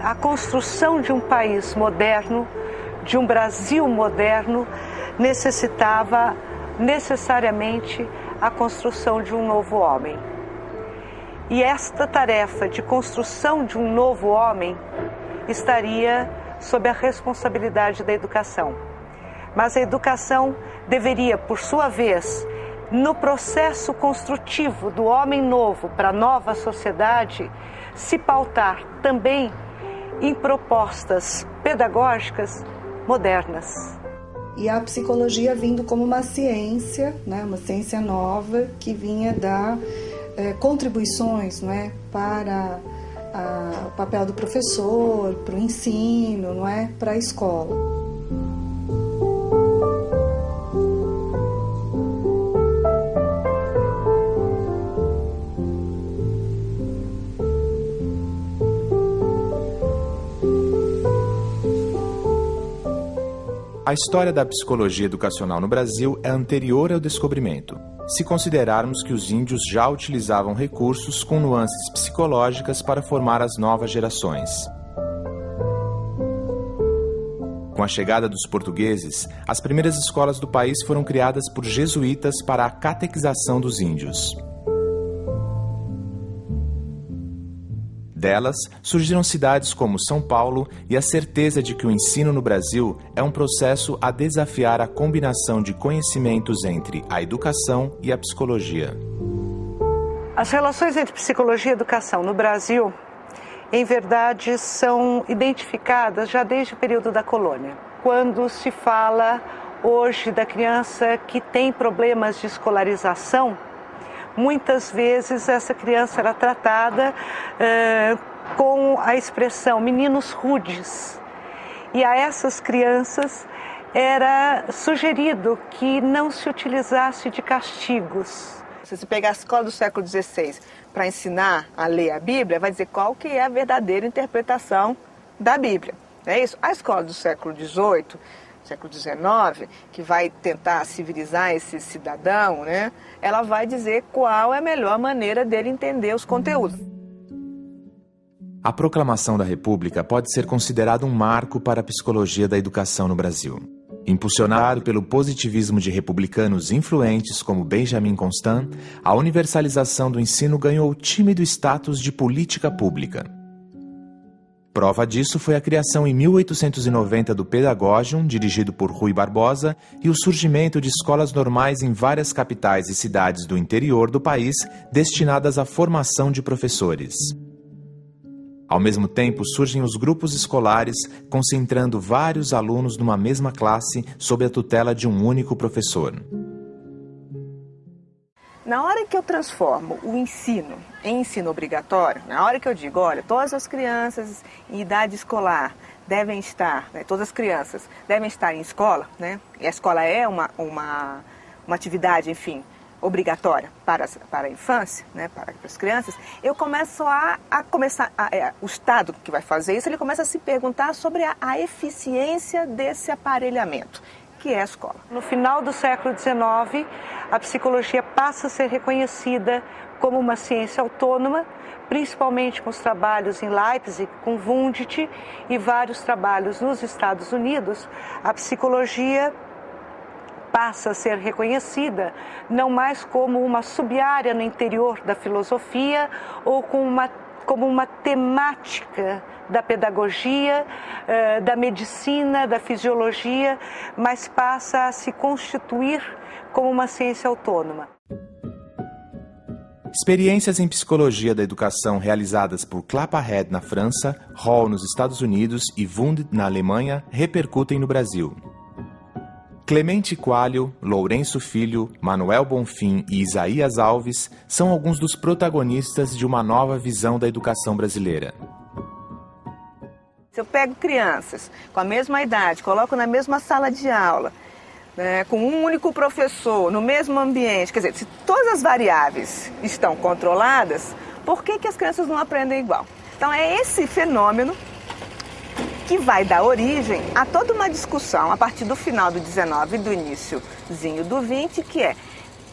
a construção de um país moderno, de um Brasil moderno, necessitava necessariamente a construção de um novo homem. E esta tarefa de construção de um novo homem estaria sob a responsabilidade da educação. Mas a educação deveria, por sua vez, no processo construtivo do homem novo para a nova sociedade, se pautar também em propostas pedagógicas modernas. E a psicologia vindo como uma ciência, né, uma ciência nova que vinha dar contribuições, não é, para o papel do professor, para o ensino, não é, para a escola. A história da psicologia educacional no Brasil é anterior ao descobrimento, se considerarmos que os índios já utilizavam recursos com nuances psicológicas para formar as novas gerações. Com a chegada dos portugueses, as primeiras escolas do país foram criadas por jesuítas para a catequização dos índios. Delas, surgiram cidades como São Paulo e a certeza de que o ensino no Brasil é um processo a desafiar a combinação de conhecimentos entre a educação e a psicologia. As relações entre psicologia e educação no Brasil, em verdade, são identificadas já desde o período da colônia. Quando se fala hoje da criança que tem problemas de escolarização, muitas vezes essa criança era tratada com a expressão meninos rudes. E a essas crianças era sugerido que não se utilizasse de castigos. Se você pegar a escola do século XVI para ensinar a ler a Bíblia, vai dizer qual que é a verdadeira interpretação da Bíblia. É isso? A escola do século XVIII, século XIX, que vai tentar civilizar esse cidadão, né? Ela vai dizer qual é a melhor maneira dele entender os conteúdos. A proclamação da República pode ser considerada um marco para a psicologia da educação no Brasil. Impulsionado pelo positivismo de republicanos influentes como Benjamin Constant, a universalização do ensino ganhou tímido status de política pública. Prova disso foi a criação em 1890 do Pedagogium, dirigido por Rui Barbosa, e o surgimento de escolas normais em várias capitais e cidades do interior do país destinadas à formação de professores. Ao mesmo tempo, surgem os grupos escolares, concentrando vários alunos numa mesma classe sob a tutela de um único professor. Na hora que eu transformo o ensino em ensino obrigatório, na hora que eu digo, olha, todas as crianças em idade escolar devem estar, né, todas as crianças devem estar em escola, né, e a escola é uma atividade, enfim, obrigatória para a infância, né, para as crianças, eu começo o Estado que vai fazer isso, ele começa a se perguntar sobre a eficiência desse aparelhamento, que é a escola. No final do século XIX, a psicologia passa a ser reconhecida como uma ciência autônoma, principalmente com os trabalhos em Leipzig, com Wundt e vários trabalhos nos Estados Unidos. A psicologia passa a ser reconhecida não mais como uma sub-área no interior da filosofia ou como uma temática da pedagogia, da medicina, da fisiologia, mas passa a se constituir como uma ciência autônoma. Experiências em psicologia da educação realizadas por Claparède na França, Hall nos Estados Unidos e Wundt na Alemanha repercutem no Brasil. Clemente Coalho, Lourenço Filho, Manuel Bonfim e Isaías Alves são alguns dos protagonistas de uma nova visão da educação brasileira. Se eu pego crianças com a mesma idade, coloco na mesma sala de aula, né, com um único professor, no mesmo ambiente, quer dizer, se todas as variáveis estão controladas, por que as crianças não aprendem igual? Então é esse fenômeno que vai dar origem a toda uma discussão a partir do final do 19 e do iníciozinho do 20, que é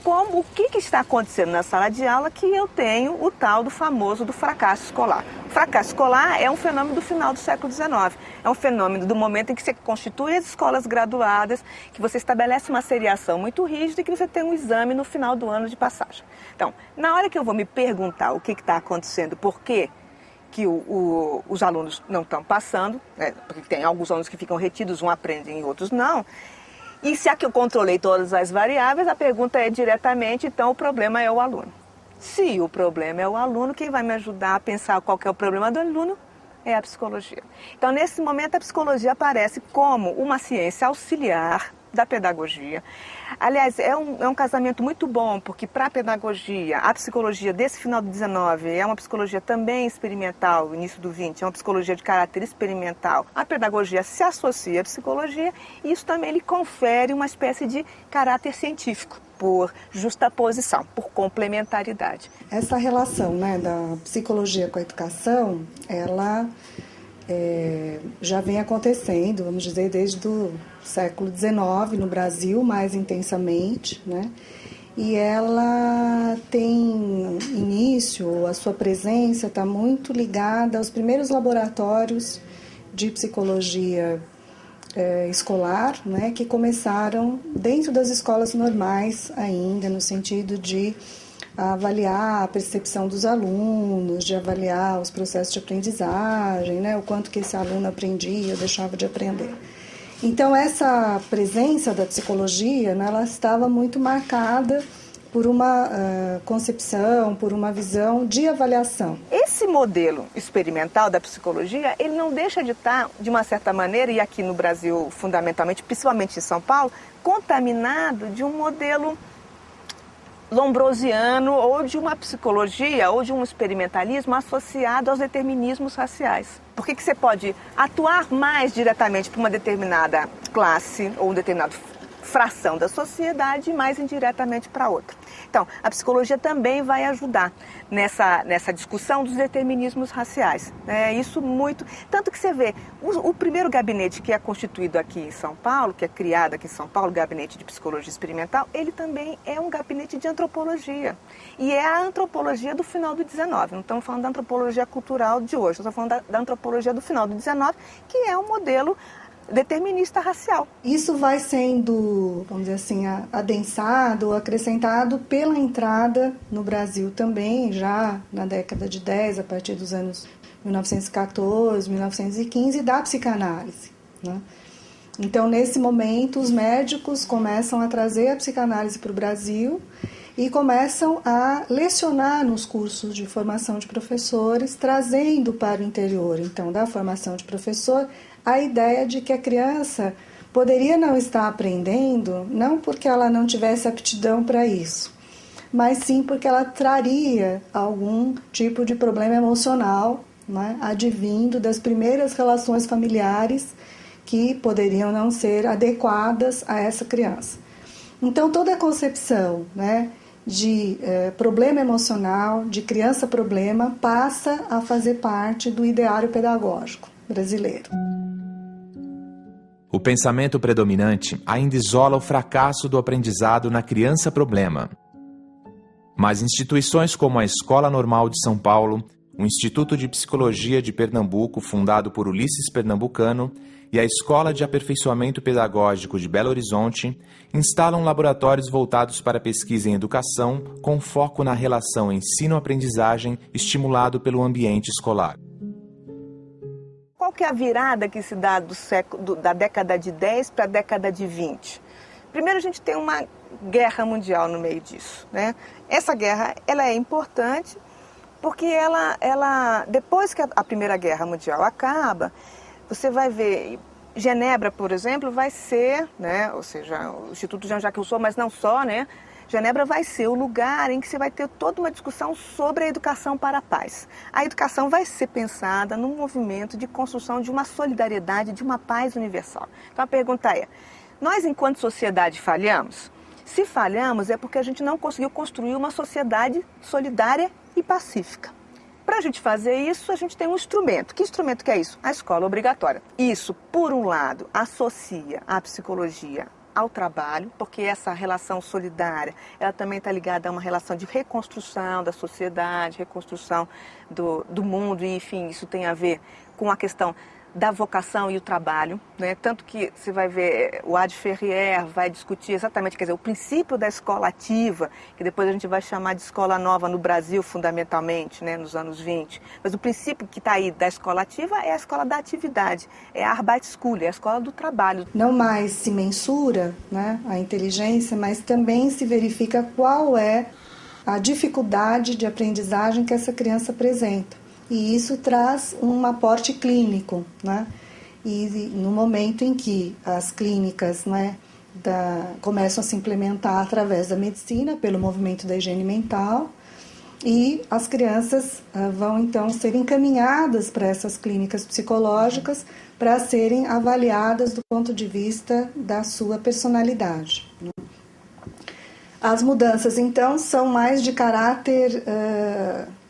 o que está acontecendo na sala de aula que eu tenho o tal do famoso do fracasso escolar. O fracasso escolar é um fenômeno do final do século XIX. É um fenômeno do momento em que você constitui as escolas graduadas, que você estabelece uma seriação muito rígida e que você tem um exame no final do ano de passagem. Então, na hora que eu vou me perguntar o que está acontecendo, por quê que os alunos não estão passando, né, porque tem alguns alunos que ficam retidos, uns aprendem e outros não. E se aqui eu controlei todas as variáveis, a pergunta é diretamente, então o problema é o aluno. Se o problema é o aluno, quem vai me ajudar a pensar qual que é o problema do aluno é a psicologia. Então, nesse momento, a psicologia aparece como uma ciência auxiliar da pedagogia. Aliás, é um casamento muito bom, porque para a pedagogia, a psicologia desse final do 19 é uma psicologia também experimental, início do 20, é uma psicologia de caráter experimental. A pedagogia se associa à psicologia e isso também lhe confere uma espécie de caráter científico, por justaposição, por complementaridade. Essa relação, né, da psicologia com a educação, ela já vem acontecendo, vamos dizer, desde o século XIX no Brasil, mais intensamente, né? E ela tem início, a sua presença está muito ligada aos primeiros laboratórios de psicologia escolar, né, que começaram dentro das escolas normais ainda, no sentido de avaliar a percepção dos alunos, de avaliar os processos de aprendizagem, né, o quanto que esse aluno aprendia ou deixava de aprender. Então, essa presença da psicologia, né, ela estava muito marcada por uma concepção, por uma visão de avaliação. Esse modelo experimental da psicologia, ele não deixa de estar, de uma certa maneira, e aqui no Brasil, fundamentalmente, principalmente em São Paulo, contaminado de um modelo lombrosiano ou de uma psicologia ou de um experimentalismo associado aos determinismos raciais. Por que você pode atuar mais diretamente para uma determinada classe ou um determinado fração da sociedade e mais indiretamente para outra? Então, a psicologia também vai ajudar nessa discussão dos determinismos raciais. Isso muito... Tanto que você vê, o primeiro gabinete que é constituído aqui em São Paulo, que é criado aqui em São Paulo, o Gabinete de Psicologia Experimental, ele também é um gabinete de antropologia. E é a antropologia do final do 19. Não estamos falando da antropologia cultural de hoje, estamos falando da antropologia do final do 19, que é um modelo determinista racial. Isso vai sendo, vamos dizer assim, adensado, acrescentado pela entrada no Brasil também, já na década de 10, a partir dos anos 1914, 1915, da psicanálise, né? Então, nesse momento, os médicos começam a trazer a psicanálise para o Brasil e começam a lecionar nos cursos de formação de professores, trazendo para o interior, então, da formação de professor, a ideia de que a criança poderia não estar aprendendo, não porque ela não tivesse aptidão para isso, mas sim porque ela traria algum tipo de problema emocional, né, advindo das primeiras relações familiares que poderiam não ser adequadas a essa criança. Então, toda a concepção, né, de problema emocional, de criança-problema, passa a fazer parte do ideário pedagógico brasileiro. O pensamento predominante ainda isola o fracasso do aprendizado na criança-problema. Mas instituições como a Escola Normal de São Paulo, o Instituto de Psicologia de Pernambuco, fundado por Ulisses Pernambucano, e a Escola de Aperfeiçoamento Pedagógico de Belo Horizonte instalam laboratórios voltados para pesquisa em educação com foco na relação ensino-aprendizagem estimulado pelo ambiente escolar. Qual que é a virada que se dá da década de 10 para a década de 20? Primeiro, a gente tem uma guerra mundial no meio disso, né? Essa guerra, ela é importante porque ela depois que a Primeira Guerra Mundial acaba, você vai ver, Genebra, por exemplo, vai ser, né, ou seja, o Instituto Jean-Jacques Rousseau, mas não só, né? Genebra vai ser o lugar em que você vai ter toda uma discussão sobre a educação para a paz. A educação vai ser pensada num movimento de construção de uma solidariedade, de uma paz universal. Então a pergunta é, nós enquanto sociedade falhamos? Se falhamos é porque a gente não conseguiu construir uma sociedade solidária e pacífica. Para a gente fazer isso, a gente tem um instrumento. Que instrumento que é isso? A escola obrigatória. Isso, por um lado, associa a psicologia ao trabalho, porque essa relação solidária, ela também está ligada a uma relação de reconstrução da sociedade, reconstrução do mundo, e enfim, isso tem a ver com a questão da vocação e o trabalho, né? Tanto que você vai ver, o Ad Ferrier vai discutir exatamente, quer dizer, o princípio da escola ativa, que depois a gente vai chamar de escola nova no Brasil, fundamentalmente, né, nos anos 20. Mas o princípio que está aí da escola ativa é a escola da atividade, é a Arbeitsschule, é a escola do trabalho. Não mais se mensura, né, a inteligência, mas também se verifica qual é a dificuldade de aprendizagem que essa criança apresenta. E isso traz um aporte clínico, né? E no momento em que as clínicas, né, começam a se implementar através da medicina, pelo movimento da higiene mental, e as crianças vão então ser encaminhadas para essas clínicas psicológicas para serem avaliadas do ponto de vista da sua personalidade. As mudanças, então, são mais de caráter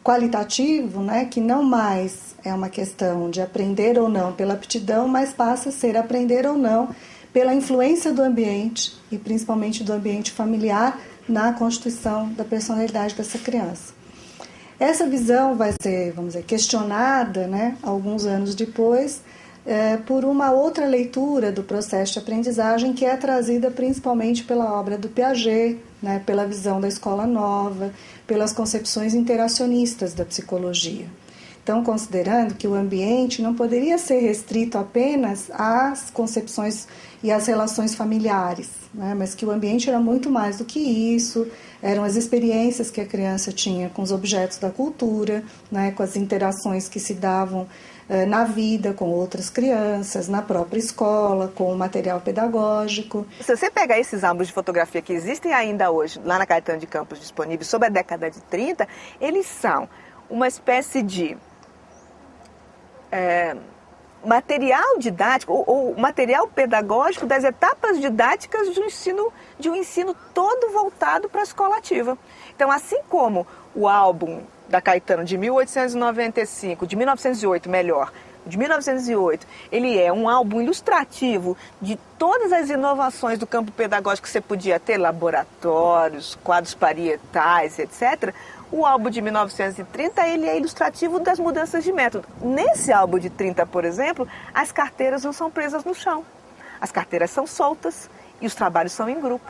qualitativo, né, que não mais é uma questão de aprender ou não pela aptidão, mas passa a ser aprender ou não pela influência do ambiente, e principalmente do ambiente familiar, na constituição da personalidade dessa criança. Essa visão vai ser, vamos dizer, questionada, né, alguns anos depois, por uma outra leitura do processo de aprendizagem que é trazida principalmente pela obra do Piaget, né, pela visão da escola nova, pelas concepções interacionistas da psicologia. Então, considerando que o ambiente não poderia ser restrito apenas às concepções e às relações familiares, né, mas que o ambiente era muito mais do que isso, eram as experiências que a criança tinha com os objetos da cultura, né, com as interações que se davam na vida com outras crianças, na própria escola, com o material pedagógico. Se você pegar esses álbuns de fotografia que existem ainda hoje, lá na Caetano de Campos, disponíveis sobre a década de 30, eles são uma espécie de material didático ou material pedagógico das etapas didáticas de um ensino todo voltado para a escola ativa. Então, assim como o álbum da Caetano de 1895, de 1908, melhor, de 1908, ele é um álbum ilustrativo de todas as inovações do campo pedagógico que você podia ter, laboratórios, quadros parietais, etc. O álbum de 1930, ele é ilustrativo das mudanças de método. Nesse álbum de 30, por exemplo, as carteiras não são presas no chão. As carteiras são soltas e os trabalhos são em grupo,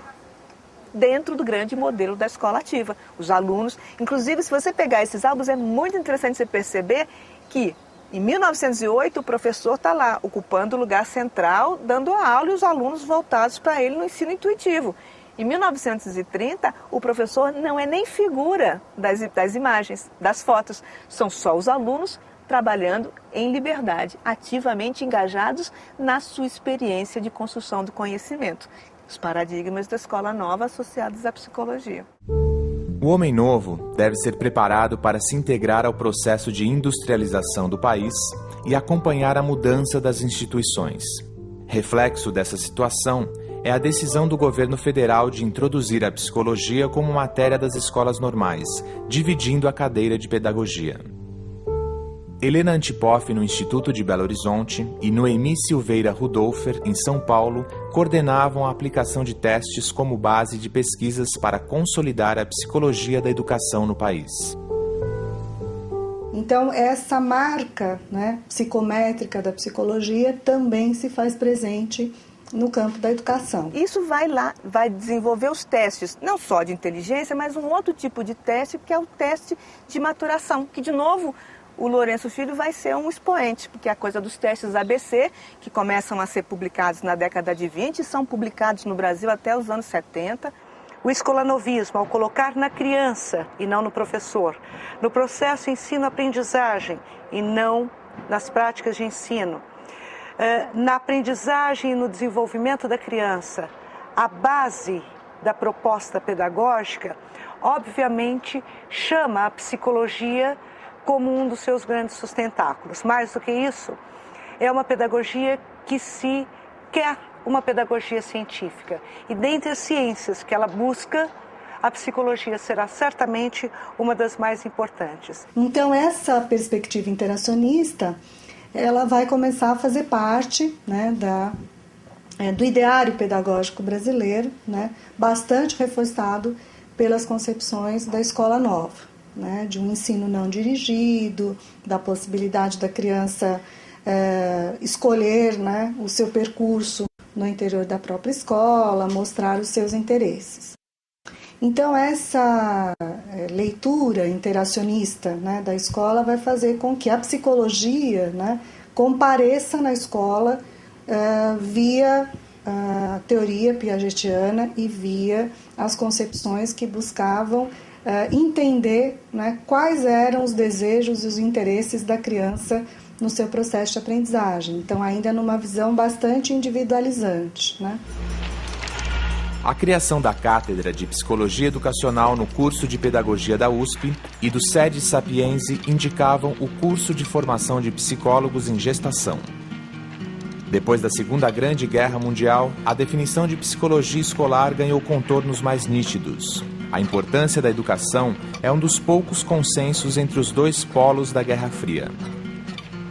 dentro do grande modelo da escola ativa. Os alunos, inclusive, se você pegar esses álbuns, é muito interessante você perceber que em 1908 o professor está lá, ocupando o lugar central, dando a aula e os alunos voltados para ele no ensino intuitivo. Em 1930, o professor não é nem figura das imagens, das fotos, são só os alunos trabalhando em liberdade, ativamente engajados na sua experiência de construção do conhecimento. Os paradigmas da escola nova associados à psicologia. O homem novo deve ser preparado para se integrar ao processo de industrialização do país e acompanhar a mudança das instituições. Reflexo dessa situação é a decisão do governo federal de introduzir a psicologia como matéria das escolas normais, dividindo a cadeira de pedagogia. Helena Antipoff, no Instituto de Belo Horizonte, e Noemi Silveira Rudolfer, em São Paulo, coordenavam a aplicação de testes como base de pesquisas para consolidar a psicologia da educação no país. Então, essa marca, né, psicométrica da psicologia também se faz presente no campo da educação. Isso vai desenvolver os testes, não só de inteligência, mas um outro tipo de teste, que é o teste de maturação, que, de novo, o Lourenço Filho vai ser um expoente, porque a coisa dos testes ABC, que começam a ser publicados na década de 20, são publicados no Brasil até os anos 70. O escolanovismo, ao colocar na criança e não no professor, no processo ensino-aprendizagem e não nas práticas de ensino, na aprendizagem e no desenvolvimento da criança, a base da proposta pedagógica, obviamente chama a psicologia como um dos seus grandes sustentáculos. Mais do que isso, é uma pedagogia que se quer uma pedagogia científica. E dentre as ciências que ela busca, a psicologia será certamente uma das mais importantes. Então, essa perspectiva interacionista, ela vai começar a fazer parte, né, da do ideário pedagógico brasileiro, né, bastante reforçado pelas concepções da escola nova, né, de um ensino não dirigido, da possibilidade da criança escolher, né, o seu percurso no interior da própria escola, mostrar os seus interesses. Então, essa leitura interacionista, né, da escola vai fazer com que a psicologia, né, compareça na escola via a teoria piagetiana e via as concepções que buscavam entender, né, quais eram os desejos e os interesses da criança no seu processo de aprendizagem. Então, ainda numa visão bastante individualizante, né? A criação da Cátedra de Psicologia Educacional no curso de Pedagogia da USP e do Sede Sapiense indicavam o curso de formação de psicólogos em gestação. Depois da Segunda Grande Guerra Mundial, a definição de psicologia escolar ganhou contornos mais nítidos. A importância da educação é um dos poucos consensos entre os dois polos da Guerra Fria.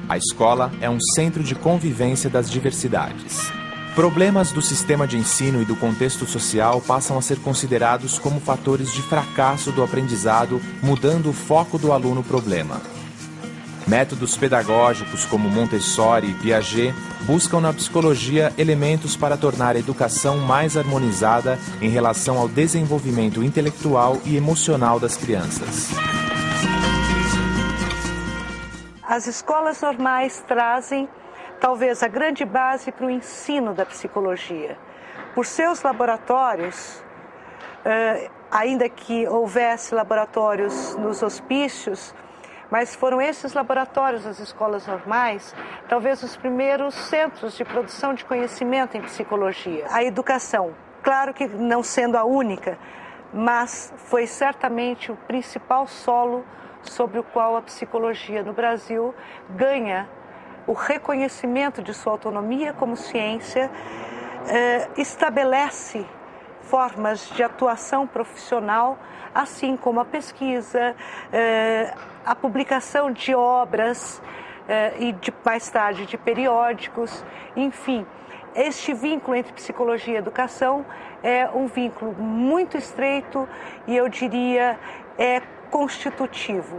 A escola é um centro de convivência das diversidades. Problemas do sistema de ensino e do contexto social passam a ser considerados como fatores de fracasso do aprendizado, mudando o foco do aluno-problema. Métodos pedagógicos como Montessori e Piaget buscam na psicologia elementos para tornar a educação mais harmonizada em relação ao desenvolvimento intelectual e emocional das crianças. As escolas normais trazem talvez a grande base para o ensino da psicologia. Por seus laboratórios, ainda que houvesse laboratórios nos hospícios, mas foram esses laboratórios das escolas normais, talvez os primeiros centros de produção de conhecimento em psicologia. A educação, claro que não sendo a única, mas foi certamente o principal solo sobre o qual a psicologia no Brasil ganha o reconhecimento de sua autonomia como ciência, estabelece formas de atuação profissional, assim como a pesquisa, a publicação de obras e mais tarde de periódicos, enfim. Este vínculo entre psicologia e educação é um vínculo muito estreito e eu diria constitutivo.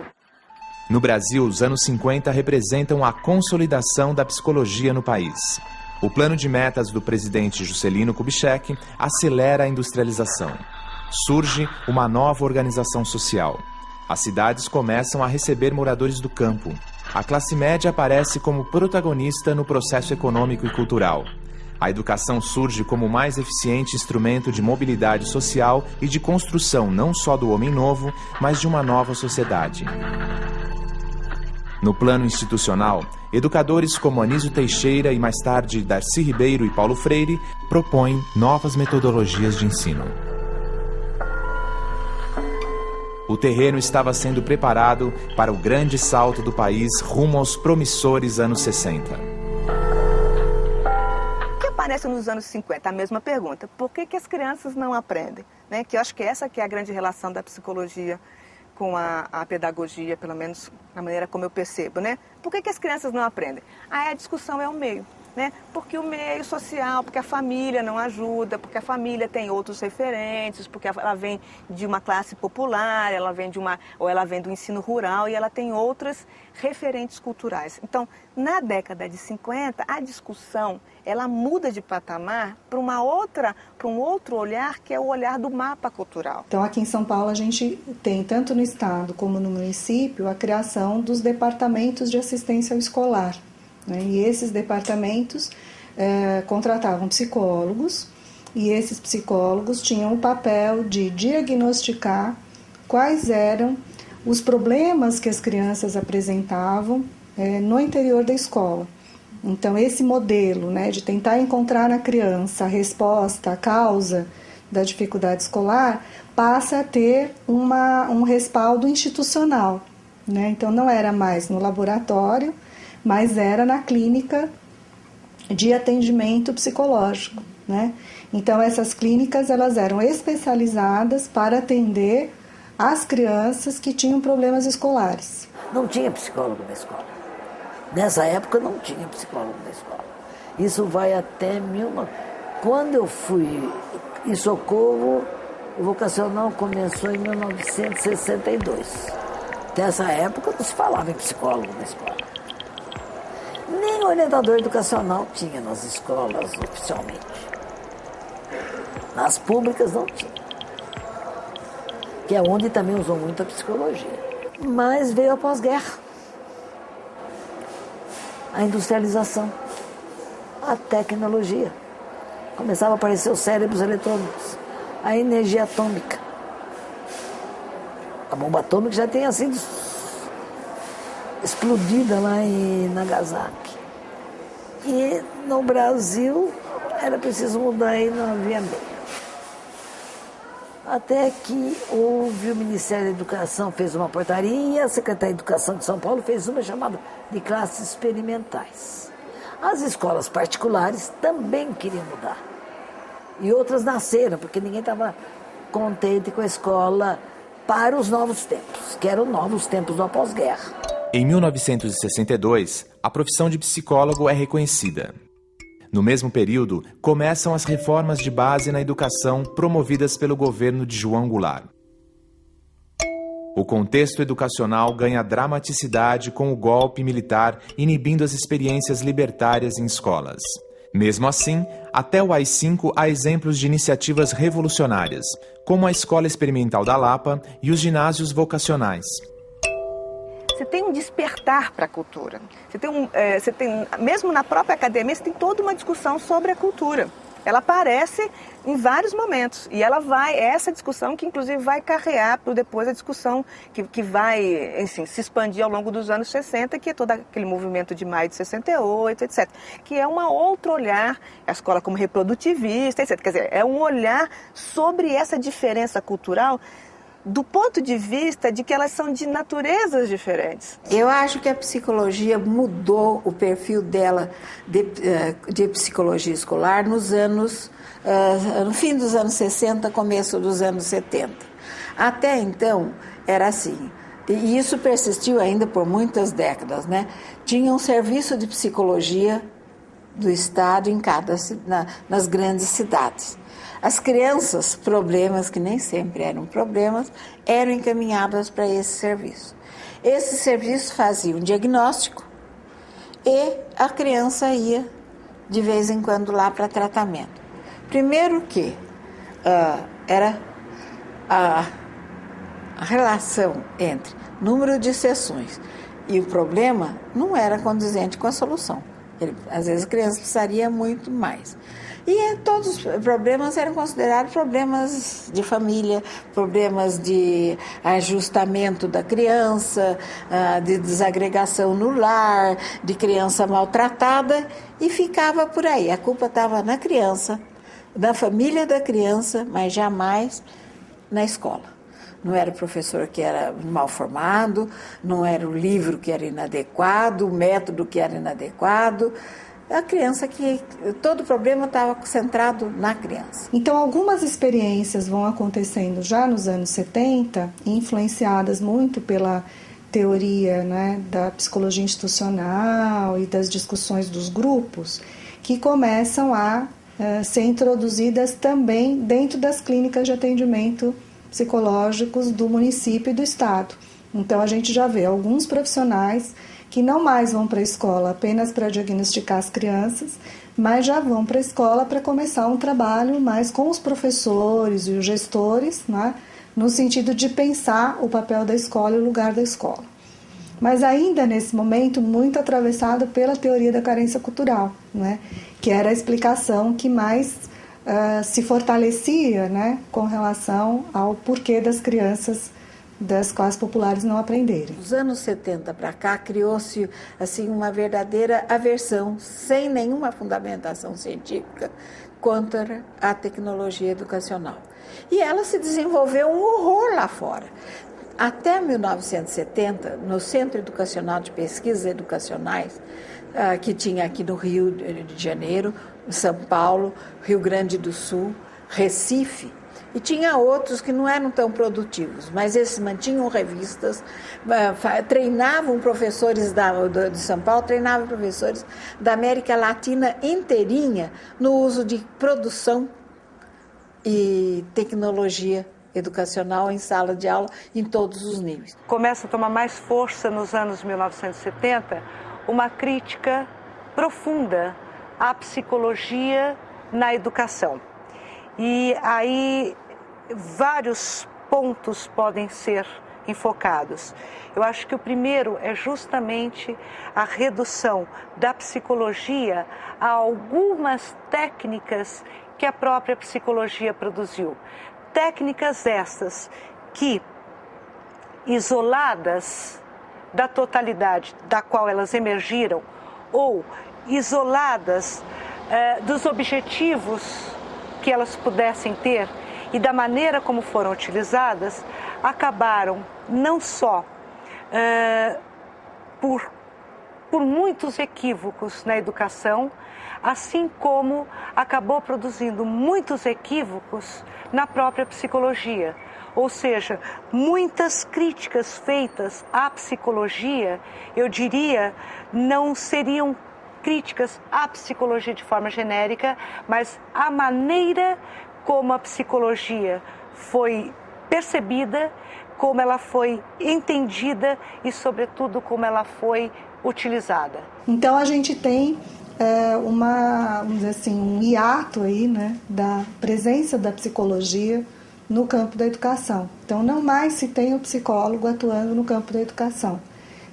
No Brasil, os anos 50 representam a consolidação da psicologia no país. O plano de metas do presidente Juscelino Kubitschek acelera a industrialização. Surge uma nova organização social. As cidades começam a receber moradores do campo. A classe média aparece como protagonista no processo econômico e cultural. A educação surge como o mais eficiente instrumento de mobilidade social e de construção não só do homem novo, mas de uma nova sociedade. No plano institucional, educadores como Anísio Teixeira e mais tarde Darcy Ribeiro e Paulo Freire propõem novas metodologias de ensino. O terreno estava sendo preparado para o grande salto do país rumo aos promissores anos 60. O que aparece nos anos 50? A mesma pergunta. Por que as crianças não aprendem? Né? Que eu acho que essa que é a grande relação da psicologia com a pedagogia, pelo menos na maneira como eu percebo, né? Por que as crianças não aprendem? A discussão é o meio, né? Porque o meio social, porque a família não ajuda, porque a família tem outros referentes, porque ela vem de uma classe popular, ela vem do ensino rural e ela tem outras referentes culturais. Então, na década de 50, a discussão ela muda de patamar para um outro olhar, que é o olhar do mapa cultural. Então, aqui em São Paulo, a gente tem, tanto no estado como no município, a criação dos departamentos de assistência ao escolar. Né? E esses departamentos contratavam psicólogos, e esses psicólogos tinham o papel de diagnosticar quais eram os problemas que as crianças apresentavam no interior da escola. Então, esse modelo, né, de tentar encontrar na criança a resposta, a causa da dificuldade escolar, passa a ter um respaldo institucional. Né? Então, não era mais no laboratório, mas era na clínica de atendimento psicológico. Né? Então, essas clínicas elas eram especializadas para atender as crianças que tinham problemas escolares. Não tinha psicólogo na escola. Nessa época não tinha psicólogo na escola. Isso vai até Quando eu fui em Socorro, o vocacional começou em 1962. Nessa época não se falava em psicólogo na escola. Nem orientador educacional tinha nas escolas oficialmente. Nas públicas não tinha. Que é onde também usou muito a psicologia. Mas veio a pós-guerra. A industrialização. A tecnologia. Começava a aparecer os cérebros eletrônicos. A energia atômica. A bomba atômica já tinha sido explodida lá em Nagasaki. E no Brasil era preciso mudar e não havia meio. Até que houve o Ministério da Educação fez uma portaria e a Secretaria de Educação de São Paulo fez uma chamada de classes experimentais. As escolas particulares também queriam mudar. E outras nasceram, porque ninguém estava contente com a escola para os novos tempos, que eram novos tempos do pós-guerra. Em 1962, a profissão de psicólogo é reconhecida. No mesmo período, começam as reformas de base na educação promovidas pelo governo de João Goulart. O contexto educacional ganha dramaticidade com o golpe militar inibindo as experiências libertárias em escolas. Mesmo assim, até o AI-5 há exemplos de iniciativas revolucionárias, como a Escola Experimental da Lapa e os ginásios vocacionais. Você tem um despertar para a cultura. Você tem, mesmo na própria academia, você tem toda uma discussão sobre a cultura. Ela aparece em vários momentos e essa discussão que inclusive vai carrear para depois a discussão que vai, enfim, se expandir ao longo dos anos 60, que é todo aquele movimento de maio de 68, etc. Que é um outro olhar, a escola como reprodutivista, etc. Quer dizer, é um olhar sobre essa diferença cultural do ponto de vista de que elas são de naturezas diferentes. Eu acho que a psicologia mudou o perfil dela de psicologia escolar no fim dos anos 60, começo dos anos 70. Até então, era assim, e isso persistiu ainda por muitas décadas, né? Tinha um serviço de psicologia do Estado nas grandes cidades. As crianças, problemas que nem sempre eram problemas, eram encaminhadas para esse serviço. Esse serviço fazia um diagnóstico e a criança ia de vez em quando lá para tratamento. Primeiro que era a relação entre número de sessões e o problema não era condizente com a solução. Às vezes a criança precisaria muito mais. E todos os problemas eram considerados problemas de família, problemas de ajustamento da criança, de desagregação no lar, de criança maltratada, e ficava por aí. A culpa estava na criança, na família da criança, mas jamais na escola. Não era o professor que era mal formado, não era o livro que era inadequado, o método que era inadequado. A criança todo o problema estava centrado na criança. Então, algumas experiências vão acontecendo já nos anos 70, influenciadas muito pela teoria, né, da psicologia institucional e das discussões dos grupos, que começam a ser introduzidas também dentro das clínicas de atendimento psicológicos do município e do estado. Então, a gente já vê alguns profissionais que não mais vão para a escola apenas para diagnosticar as crianças, mas já vão para a escola para começar um trabalho mais com os professores e os gestores, né, no sentido de pensar o papel da escola e o lugar da escola. Mas ainda nesse momento muito atravessado pela teoria da carência cultural, né, que era a explicação que mais se fortalecia, né, com relação ao porquê das crianças das classes populares não aprenderem. Dos anos 70 para cá, criou-se assim, uma verdadeira aversão, sem nenhuma fundamentação científica, contra a tecnologia educacional. E ela se desenvolveu um horror lá fora. Até 1970, no Centro Educacional de Pesquisas Educacionais, que tinha aqui no Rio de Janeiro, São Paulo, Rio Grande do Sul, Recife, E tinha outros que não eram tão produtivos, mas esses mantinham revistas, treinavam professores de São Paulo, treinavam professores da América Latina inteirinha no uso de produção e tecnologia educacional em sala de aula em todos os níveis. Começa a tomar mais força nos anos 1970 uma crítica profunda à psicologia na educação. E aí vários pontos podem ser enfocados. Eu acho que o primeiro é justamente a redução da psicologia a algumas técnicas que a própria psicologia produziu. Técnicas estas que, isoladas da totalidade da qual elas emergiram, ou isoladas dos objetivos que elas pudessem ter e da maneira como foram utilizadas, acabaram não só por muitos equívocos na educação, assim como acabou produzindo muitos equívocos na própria psicologia. Ou seja, muitas críticas feitas à psicologia, eu diria, não seriam críticas à psicologia de forma genérica, mas à maneira como a psicologia foi percebida, como ela foi entendida e, sobretudo, como ela foi utilizada. Então, a gente tem vamos dizer assim, um hiato aí, né, da presença da psicologia no campo da educação. Então, não mais se tem o psicólogo atuando no campo da educação.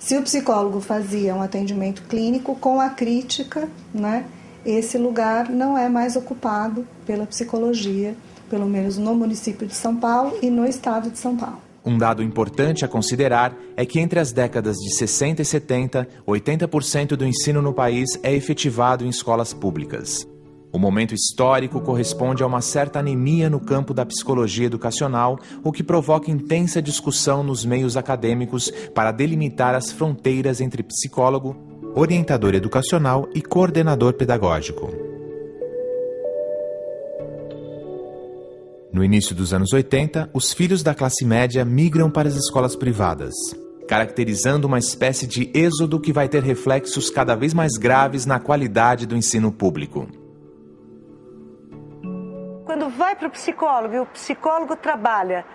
Se o psicólogo fazia um atendimento clínico com a crítica, né, esse lugar não é mais ocupado pela psicologia, pelo menos no município de São Paulo e no estado de São Paulo. Um dado importante a considerar é que entre as décadas de 60 e 70, 80% do ensino no país é efetivado em escolas públicas. O momento histórico corresponde a uma certa anemia no campo da psicologia educacional, o que provoca intensa discussão nos meios acadêmicos para delimitar as fronteiras entre psicólogo, orientador educacional e coordenador pedagógico. No início dos anos 80, os filhos da classe média migram para as escolas privadas, caracterizando uma espécie de êxodo que vai ter reflexos cada vez mais graves na qualidade do ensino público. Quando vai para o psicólogo e o psicólogo trabalha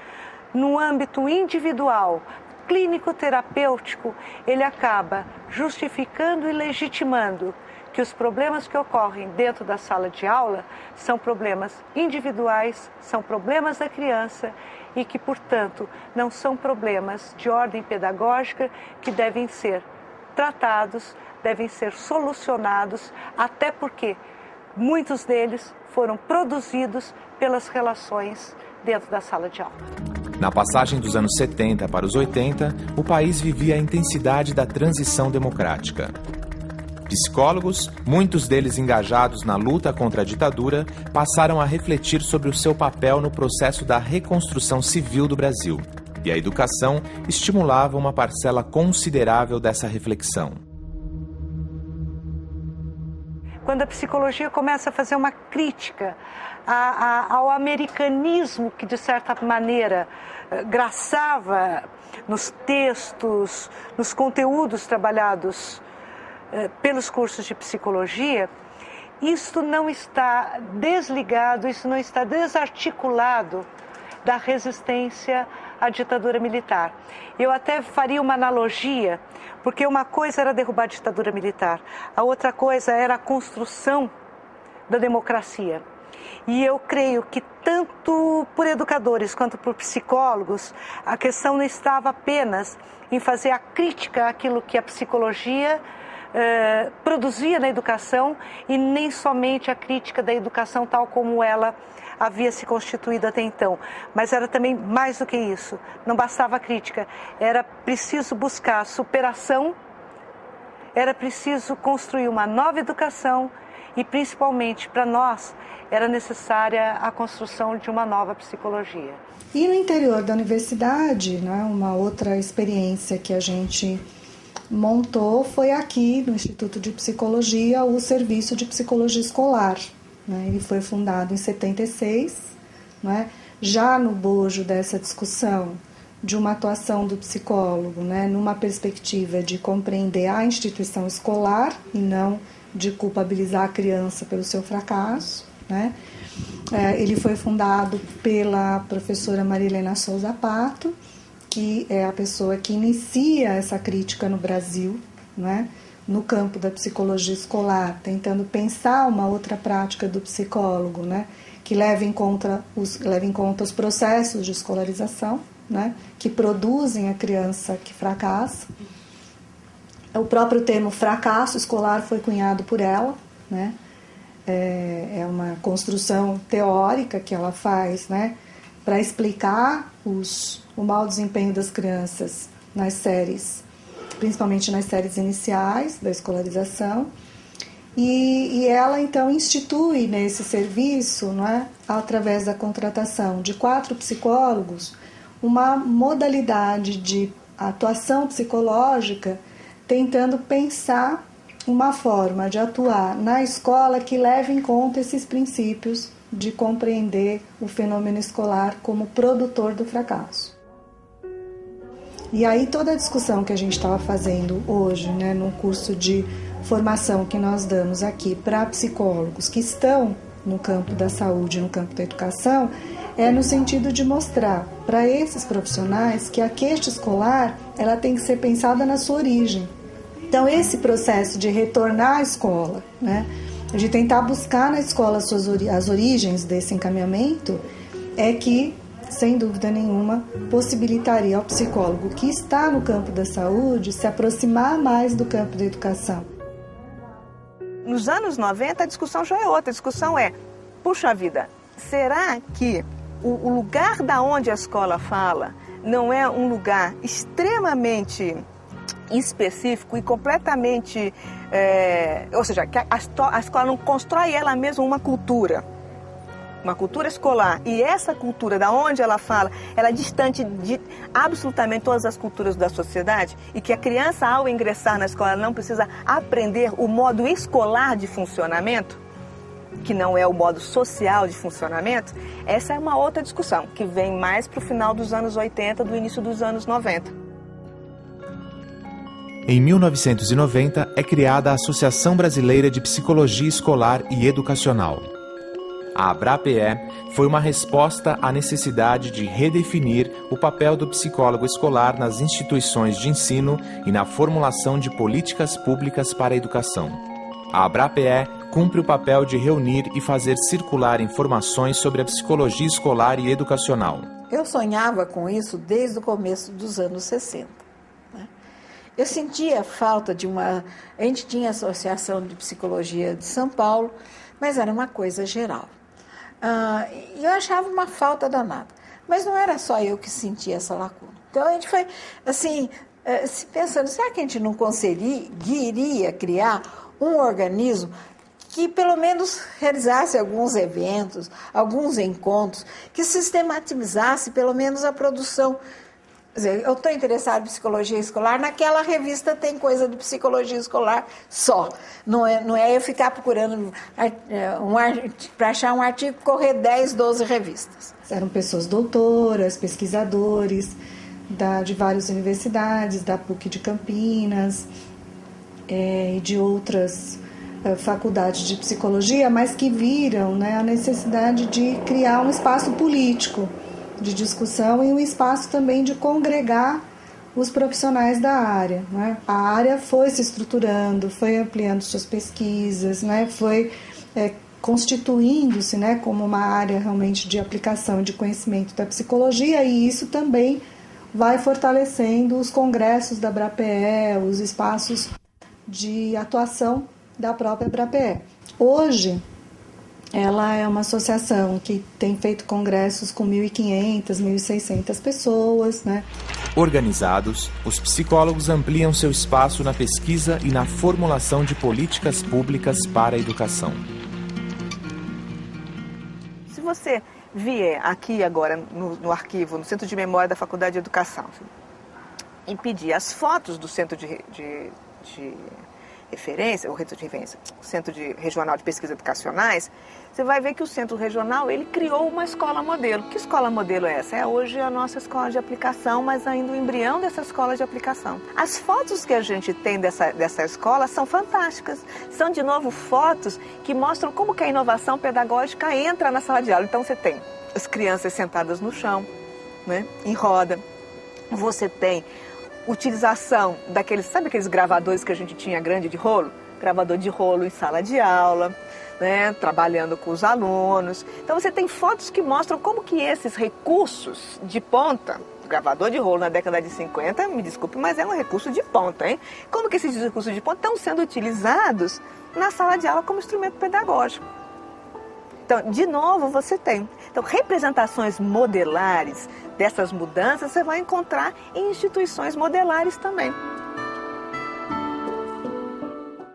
no âmbito individual, clínico-terapêutico, ele acaba justificando e legitimando que os problemas que ocorrem dentro da sala de aula são problemas individuais, são problemas da criança e que, portanto, não são problemas de ordem pedagógica que devem ser tratados, devem ser solucionados, até porque muitos deles foram produzidos pelas relações dentro da sala de aula. Na passagem dos anos 70 para os 80, o país vivia a intensidade da transição democrática. Psicólogos, muitos deles engajados na luta contra a ditadura, passaram a refletir sobre o seu papel no processo da reconstrução civil do Brasil. E a educação estimulava uma parcela considerável dessa reflexão. Quando a psicologia começa a fazer uma crítica ao americanismo que, de certa maneira, graçava nos textos, nos conteúdos trabalhados pelos cursos de psicologia, isso não está desligado, isso não está desarticulado da resistência à ditadura militar. Eu até faria uma analogia, porque uma coisa era derrubar a ditadura militar, a outra coisa era a construção da democracia. E eu creio que tanto por educadores quanto por psicólogos, a questão não estava apenas em fazer a crítica àquilo que a psicologia produzia na educação e nem somente a crítica da educação tal como ela havia se constituído até então, mas era também mais do que isso. Não bastava a crítica, era preciso buscar a superação, era preciso construir uma nova educação e, principalmente para nós, era necessária a construção de uma nova psicologia. E no interior da universidade, né, uma outra experiência que a gente montou foi aqui no Instituto de Psicologia o Serviço de Psicologia Escolar. Né? Ele foi fundado em 76, né, já no bojo dessa discussão de uma atuação do psicólogo, né, numa perspectiva de compreender a instituição escolar e não de culpabilizar a criança pelo seu fracasso, né? Ele foi fundado pela professora Marilena Souza Pato, que é a pessoa que inicia essa crítica no Brasil, né, no campo da psicologia escolar, tentando pensar uma outra prática do psicólogo, né, que leve em conta os processos de escolarização, né, que produzem a criança que fracassa. O próprio termo fracasso escolar foi cunhado por ela, né? É uma construção teórica que ela faz, né, para explicar o mau desempenho das crianças nas séries, principalmente nas séries iniciais da escolarização. E ela, então, institui nesse serviço, não é, através da contratação de 4 psicólogos, uma modalidade de atuação psicológica, tentando pensar uma forma de atuar na escola que leve em conta esses princípios de compreender o fenômeno escolar como produtor do fracasso. E aí toda a discussão que a gente estava fazendo hoje, né, no curso de formação que nós damos aqui para psicólogos que estão no campo da saúde, no campo da educação, é no sentido de mostrar para esses profissionais que a queixa escolar ela tem que ser pensada na sua origem. Então, esse processo de retornar à escola, né, de tentar buscar na escola as origens desse encaminhamento, é que, sem dúvida nenhuma, possibilitaria ao psicólogo que está no campo da saúde se aproximar mais do campo da educação. Nos anos 90, a discussão já é outra. A discussão é, puxa vida, será que o lugar da onde a escola fala não é um lugar extremamente específico e completamente, ou seja, que a escola não constrói ela mesma uma cultura escolar, e essa cultura da onde ela fala, ela é distante de absolutamente todas as culturas da sociedade, e que a criança, ao ingressar na escola, não precisa aprender o modo escolar de funcionamento, que não é o modo social de funcionamento. Essa é uma outra discussão, que vem mais para o final dos anos 80, do início dos anos 90. Em 1990, é criada a Associação Brasileira de Psicologia Escolar e Educacional. A ABRAPE foi uma resposta à necessidade de redefinir o papel do psicólogo escolar nas instituições de ensino e na formulação de políticas públicas para a educação. A ABRAPE cumpre o papel de reunir e fazer circular informações sobre a psicologia escolar e educacional. Eu sonhava com isso desde o começo dos anos 60. Eu sentia falta de uma... A gente tinha a Associação de Psicologia de São Paulo, mas era uma coisa geral. E eu achava uma falta danada. Mas não era só eu que sentia essa lacuna. Então a gente foi, assim, pensando, será que a gente não conseguiria criar um organismo que pelo menos realizasse alguns eventos, alguns encontros, que sistematizasse pelo menos a produção. Quer dizer, eu estou interessado em psicologia escolar, naquela revista tem coisa de psicologia escolar só. Não é eu ficar procurando para achar um artigo, correr 10, 12 revistas. Eram pessoas doutoras, pesquisadores de várias universidades, da PUC de Campinas e de outras faculdades de psicologia, mas que viram, né, a necessidade de criar um espaço político de discussão e um espaço também de congregar os profissionais da área, né? A área foi se estruturando, foi ampliando suas pesquisas, né? Foi constituindo-se, né, como uma área realmente de aplicação de conhecimento da psicologia, e isso também vai fortalecendo os congressos da ABRAPE, os espaços de atuação da própria ABRAPE. Hoje, ela é uma associação que tem feito congressos com 1.500, 1.600 pessoas, né? Organizados, os psicólogos ampliam seu espaço na pesquisa e na formulação de políticas públicas para a educação. Se você vier aqui agora no arquivo, no Centro de Memória da Faculdade de Educação, e pedir as fotos do Centro de referência, o Centro Regional de Pesquisas Educacionais, você vai ver que o Centro Regional, ele criou uma escola modelo. Que escola modelo é essa? É hoje a nossa escola de aplicação, mas ainda o embrião dessa escola de aplicação. As fotos que a gente tem dessa escola são fantásticas. São, de novo, fotos que mostram como que a inovação pedagógica entra na sala de aula. Então, você tem as crianças sentadas no chão, né, em roda. Você tem utilização daqueles, sabe aqueles gravadores que a gente tinha grande de rolo? Gravador de rolo em sala de aula, né, trabalhando com os alunos. Então você tem fotos que mostram como que esses recursos de ponta, gravador de rolo na década de 50, me desculpe, mas é um recurso de ponta, hein? Como que esses recursos de ponta estão sendo utilizados na sala de aula como instrumento pedagógico. Então, de novo, você tem. Então, representações modelares dessas mudanças você vai encontrar em instituições modelares também.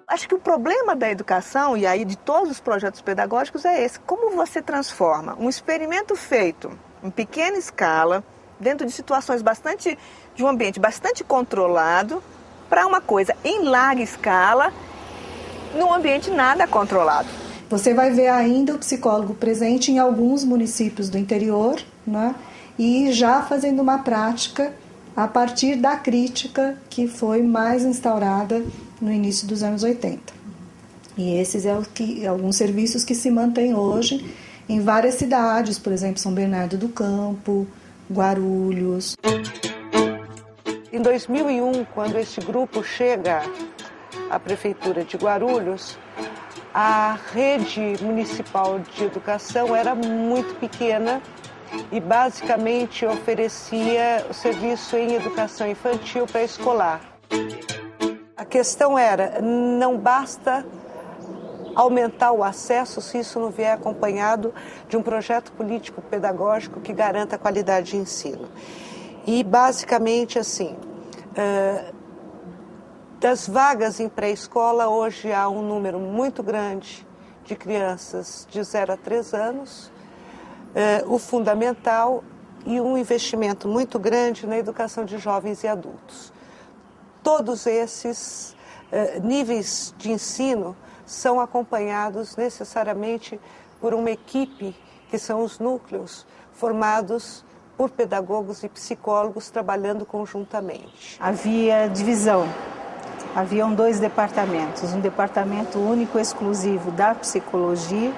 Acho que o problema da educação, e aí de todos os projetos pedagógicos, é esse. Como você transforma um experimento feito em pequena escala, dentro de situações de um ambiente bastante controlado, para uma coisa em larga escala, num ambiente nada controlado. Você vai ver ainda o psicólogo presente em alguns municípios do interior, né? E já fazendo uma prática a partir da crítica que foi mais instaurada no início dos anos 80. E esses alguns serviços que se mantêm hoje em várias cidades, por exemplo, São Bernardo do Campo, Guarulhos. Em 2001, quando esse grupo chega à Prefeitura de Guarulhos, a rede municipal de educação era muito pequena e basicamente oferecia o serviço em educação infantil pré-escolar. A questão era, não basta aumentar o acesso se isso não vier acompanhado de um projeto político-pedagógico que garanta a qualidade de ensino. E basicamente assim, das vagas em pré-escola, hoje há um número muito grande de crianças de 0 a 3 anos, o fundamental e um investimento muito grande na educação de jovens e adultos. Todos esses níveis de ensino são acompanhados necessariamente por uma equipe, que são os núcleos, formados por pedagogos e psicólogos trabalhando conjuntamente. Havia divisão. Haviam 2 departamentos, um departamento único exclusivo da psicologia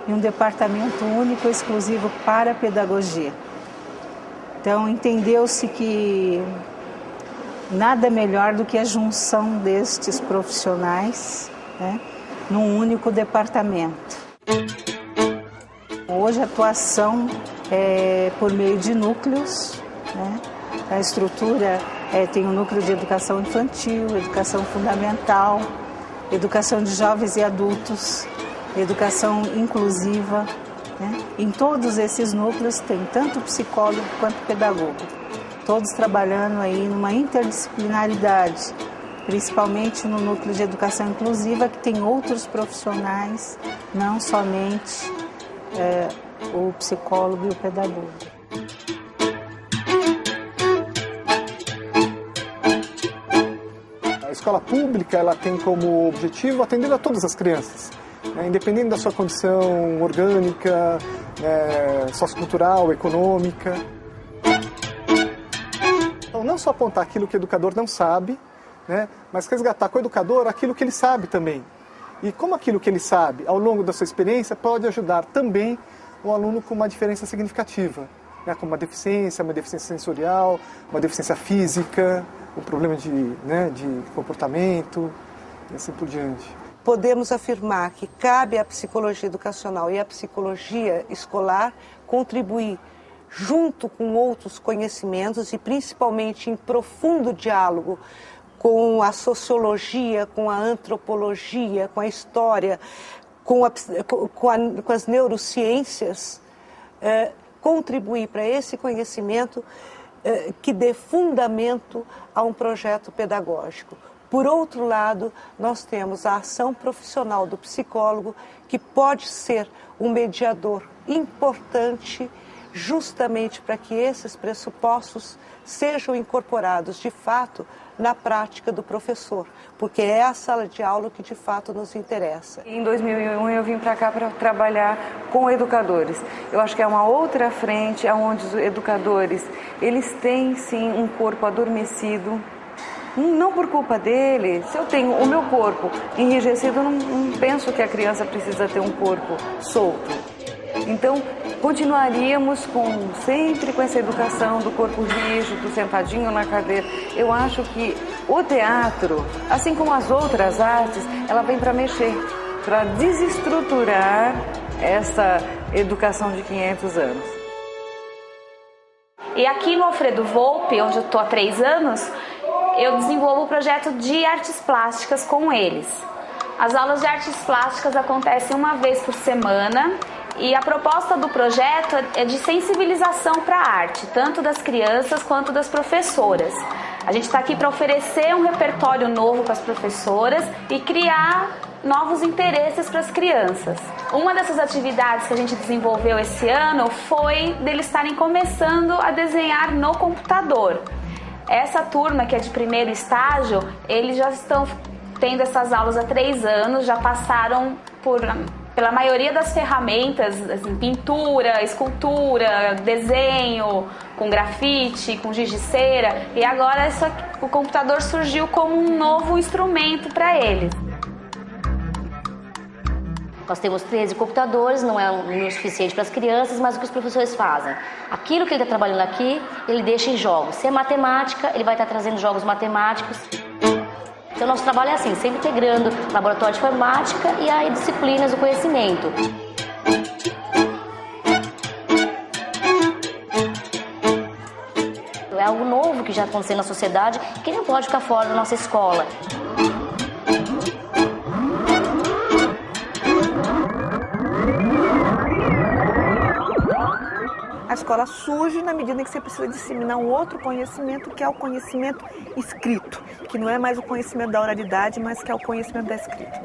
e um departamento único exclusivo para a pedagogia. Então, entendeu-se que nada melhor do que a junção destes profissionais, né, num único departamento. Hoje a atuação é por meio de núcleos, né? A estrutura tem um núcleo de educação infantil, educação fundamental, educação de jovens e adultos, educação inclusiva, né? Em todos esses núcleos tem tanto psicólogo quanto pedagogo, todos trabalhando aí numa interdisciplinaridade, principalmente no núcleo de educação inclusiva, que tem outros profissionais, não somente o psicólogo e o pedagogo. A escola pública, ela tem como objetivo atender a todas as crianças, né, independente da sua condição orgânica, sociocultural, econômica. Então, não só apontar aquilo que o educador não sabe, né, mas resgatar com o educador aquilo que ele sabe também. E como aquilo que ele sabe, ao longo da sua experiência, pode ajudar também o aluno com uma diferença significativa, né, como uma deficiência sensorial, uma deficiência física, um problema de comportamento e assim por diante. Podemos afirmar que cabe à psicologia educacional e à psicologia escolar contribuir junto com outros conhecimentos e principalmente em profundo diálogo com a sociologia, com a antropologia, com a história, com as neurociências, contribuir para esse conhecimento que dê fundamento a um projeto pedagógico. Por outro lado, nós temos a ação profissional do psicólogo, que pode ser um mediador importante justamente para que esses pressupostos sejam incorporados de fato na prática do professor, porque é a sala de aula que de fato nos interessa. Em 2001 eu vim para cá para trabalhar com educadores. Eu acho que é uma outra frente onde os educadores, eles têm sim um corpo adormecido, não por culpa dele. Se eu tenho o meu corpo enrijecido, eu não penso que a criança precisa ter um corpo solto. Então, continuaríamos sempre com essa educação do corpo rígido, sentadinho na cadeira. Eu acho que o teatro, assim como as outras artes, ela vem para mexer, para desestruturar essa educação de 500 anos. E aqui no Alfredo Volpi, onde eu estou há 3 anos, eu desenvolvo o projeto de artes plásticas com eles. As aulas de artes plásticas acontecem uma vez por semana. E a proposta do projeto é de sensibilização para a arte, tanto das crianças quanto das professoras. A gente está aqui para oferecer um repertório novo para as professoras e criar novos interesses para as crianças. Uma dessas atividades que a gente desenvolveu esse ano foi deles estarem começando a desenhar no computador. Essa turma, que é de primeiro estágio, eles já estão tendo essas aulas há 3 anos, já passaram pela maioria das ferramentas, assim, pintura, escultura, desenho, com grafite, com giz de cera, e agora o computador surgiu como um novo instrumento para eles. Nós temos 13 computadores, não é um número suficiente para as crianças, mas o que os professores fazem? Aquilo que ele está trabalhando aqui, ele deixa em jogos. Se é matemática, ele vai estar trazendo jogos matemáticos. Então, nosso trabalho é assim, sempre integrando laboratório de informática e as disciplinas do conhecimento. É algo novo que já está acontecendo na sociedade, que não pode ficar fora da nossa escola. A escola surge na medida em que você precisa disseminar um outro conhecimento, que é o conhecimento escrito, que não é mais o conhecimento da oralidade, mas que é o conhecimento da escrita.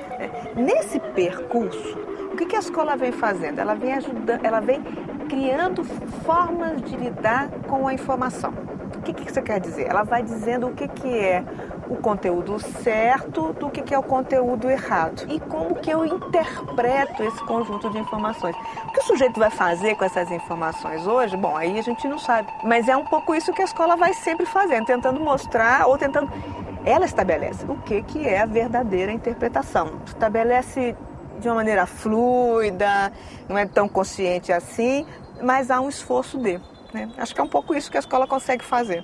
Nesse percurso, o que a escola vem fazendo? Ela vem ajudando, ela vem criando formas de lidar com a informação. O que isso quer dizer? Ela vai dizendo o que é o conteúdo certo do que é o conteúdo errado. E como que eu interpreto esse conjunto de informações. O que o sujeito vai fazer com essas informações hoje? Bom, aí a gente não sabe. Mas é um pouco isso que a escola vai sempre fazendo, tentando mostrar ou tentando... Ela estabelece o que é a verdadeira interpretação. Estabelece de uma maneira fluida, não é tão consciente assim, mas há um esforço de... Acho que é um pouco isso que a escola consegue fazer.